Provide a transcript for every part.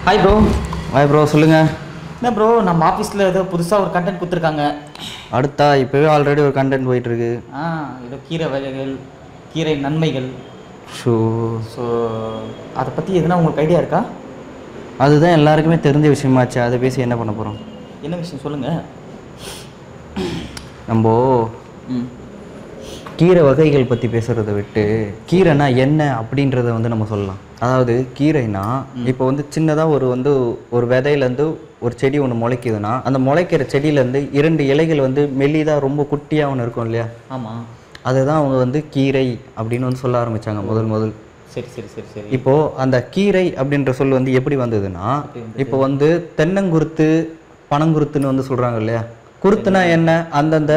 Hi bro. Hi bro, சொல்லுங்கள். என்ன bro, நம்ம ஆஃபீஸில் ஏதோ புதுசாக ஒரு கண்டென்ட் கொடுத்துருக்காங்க. அடுத்தா இப்போவே ஆல்ரெடி ஒரு கண்டென்ட் போயிட்டுருக்கு. ஏதோ கீரை வகைகள், கீரை நன்மைகள். ஸோ அதை பற்றி எதுனா உங்களுக்கு ஐடியா இருக்கா? அதுதான் எல்லாருக்குமே தெரிஞ்ச விஷயமாச்சு. அதை பேசி என்ன பண்ண போகிறோம்? என்ன விஷயம் சொல்லுங்கள். நம்ம கீரை வகைகள் பற்றி பேசுகிறத விட்டு கீரைனா என்ன அப்படின்றத வந்து நம்ம சொல்லலாம். அதாவது கீரைனா இப்போ வந்து சின்னதாக ஒரு விதையிலேருந்து ஒரு செடி ஒன்று முளைக்குதுன்னா அந்த முளைக்கிற செடியிலேருந்து 2 இலைகள் வந்து மெல்லிதாக ரொம்ப குட்டியாக ஒன்று இருக்கும் இல்லையா? ஆமாம். அதுதான் அவங்க வந்து கீரை அப்படின்னு வந்து சொல்ல ஆரம்பித்தாங்க முதல். சரி சரி சரி சரி. இப்போது அந்த கீரை அப்படின்ற சொல் வந்து எப்படி வந்ததுன்னா, இப்போ வந்து தென்னங்குருத்து பனங்குருத்துன்னு வந்து சொல்கிறாங்க இல்லையா? குருத்துனா என்ன? அந்தந்த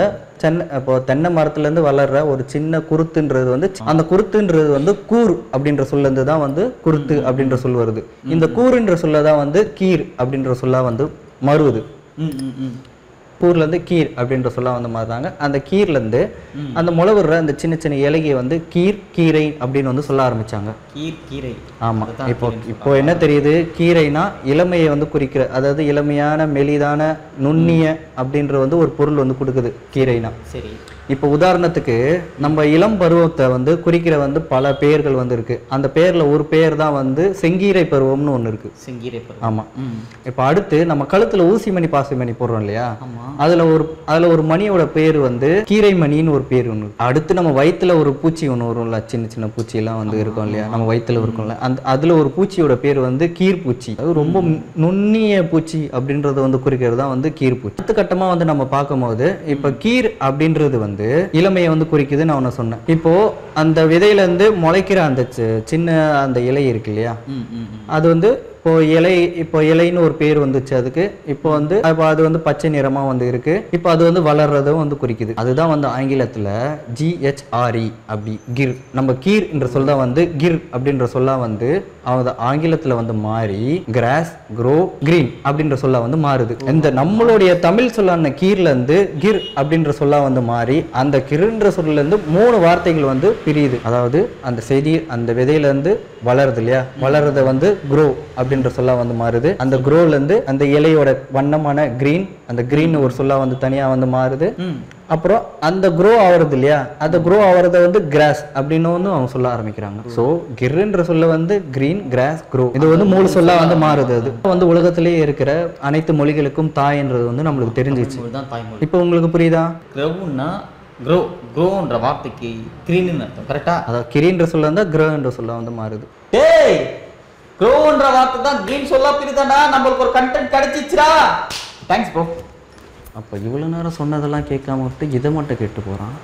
இப்போ தென்னை மரத்துலேருந்து வளர்ற ஒரு சின்ன குருத்துன்றது வந்து அந்த குருத்துன்றது வந்து கூர் அப்படின்ற சொல்லேருந்து தான் வந்து குருத்து அப்படின்ற சொல் வருது. இந்த கூறுன்ற சொல்ல தான் வந்து கீர் அப்படின்ற சொல்லா வந்து மறுவுது. கூர்லேருந்து கீர் அப்படின்ற சொல்ல வந்து மாறுறாங்க. அந்த கீர்லேருந்து அந்த முளவுற அந்த சின்ன சின்ன இலையை வந்து கீரை அப்படின்னு வந்து சொல்ல ஆரம்பிச்சாங்க. கீரை. ஆமாம். இப்போ என்ன தெரியுது? கீரைனா இளமையை வந்து குறிக்கிற, அதாவது இளமையான மெலிதான நுண்ணிய அப்படின்ற வந்து ஒரு பொருள் வந்து கொடுக்குது கீரைனா. சரி. இப்போ உதாரணத்துக்கு நம்ம இளம் பருவத்தை வந்து குறிக்கிற வந்து பல பெயர்கள் வந்து இருக்கு. அந்த பெயர்ல ஒரு பெயர் தான் வந்து செங்கீரை பருவம்னு ஒன்று இருக்கு. செங்கீரை பருவம். ஆமா. இப்போ அடுத்து நம்ம கழுத்துல ஊசிமணி பாசிமணி போடுறோம் இல்லையா? அதுல ஒரு மணியோட பேர் வந்து கீரை மணின்னு ஒரு பேர் ஒன்று. அடுத்து நம்ம வயிற்றுல ஒரு பூச்சி ஒன்று வரும்ல, சின்ன சின்ன பூச்சி எல்லாம் வந்து இருக்கும் இல்லையா? நம்ம வயிற்றுல இருக்கும்ல, அதுல ஒரு பூச்சியோட பேர் வந்து கீர்பூச்சி. அது ரொம்ப நுண்ணிய பூச்சி அப்படின்றத வந்து குறிக்கிறது தான் வந்து கீர்பூச்சி. அடுத்த கட்டமா வந்து நம்ம பார்க்கும்போது இப்ப கீர் அப்படின்றது வந்து இளமையை வந்து குறிக்குது. நான் ஒன்று சொன்னேன். இப்போ அந்த விதையில இருந்து முளைக்கிற அந்த சின்ன அந்த இலை இருக்கு இல்லையா? அது வந்து இப்போ இலைன்னு ஒரு பேர் வந்துச்சு அதுக்கு. இப்போ வந்து அது வந்து பச்சை நிறமா வந்து இருக்கு. இப்போ அது வந்து வளர்றதும் வந்து குறிக்குது. அதுதான் வந்து ஆங்கிலத்துல GHRE அப்படி கிர். நம்ம கீர் என்ற சொல்ல வந்து கிர் அப்படின்ற சொல்ல வந்து ஆங்கிலத்துல வந்து மாறி கிராஸ், க்ரோ, கிரீன் அப்படின்ற சொல்ல வந்து மாறுது. இந்த நம்மளுடைய தமிழ் சொல்லான கீர்ல இருந்து கிர் அப்படின்ற சொல்ல வந்து மாறி அந்த கிர்ன்ற சொல்ல இருந்து 3 வார்த்தைகள் வந்து பிரியுது. அதாவது அந்த விதையில இருந்து வளருது இல்லையா? வளர்றத வந்து க்ரோ அப்படின்ற சொல்ல வந்து மாறுது. அந்த க்ரோல இருந்து அந்த இலையோட வண்ணமான கிரீன், அந்த கிரீன் ஒரு சொல்ல வந்து தனியா வந்து மாறுது. அப்புறம் அந்த க்ரோ ஆவறது இல்லையா? அந்த க்ரோ ஆவறத வந்து கிராஸ் அப்படின்னு வந்து அவங்க சொல்ல ஆரம்பிக்கிறாங்க. ஸோ கிர்ன்ற சொல்ல வந்து கிரீன், கிராஸ், க்ரோ, இது வந்து 3 சொல்ல வந்து மாறுது. அது வந்து உலகத்திலேயே இருக்கிற அனைத்து மொழிகளுக்கும் தாய்ன்றது வந்து நம்மளுக்கு தெரிஞ்சிச்சு. இப்போ உங்களுக்கு புரியுதா? க்ரோன்ற வார்த்தைக்கு கிரீன்னு அர்த்தம். கரெக்டா? அதாவது கிரீன்ற சொல்ல இருந்தா க்ரோன்ற சொல்ல வந்து மாறுது. டேய், க்ரோன்ற வார்த்தை தான் கிரீன் சொல்லா பிரிதானா? நம்மளுக்கு ஒரு கண்டென்ட் கிடைச்சிச்சுடா. Thanks bro. அப்போ இவ்வளோ நேரம் சொன்னதெல்லாம் கேட்காம விட்டு இதை மட்டும் கேட்டு போகிறான்.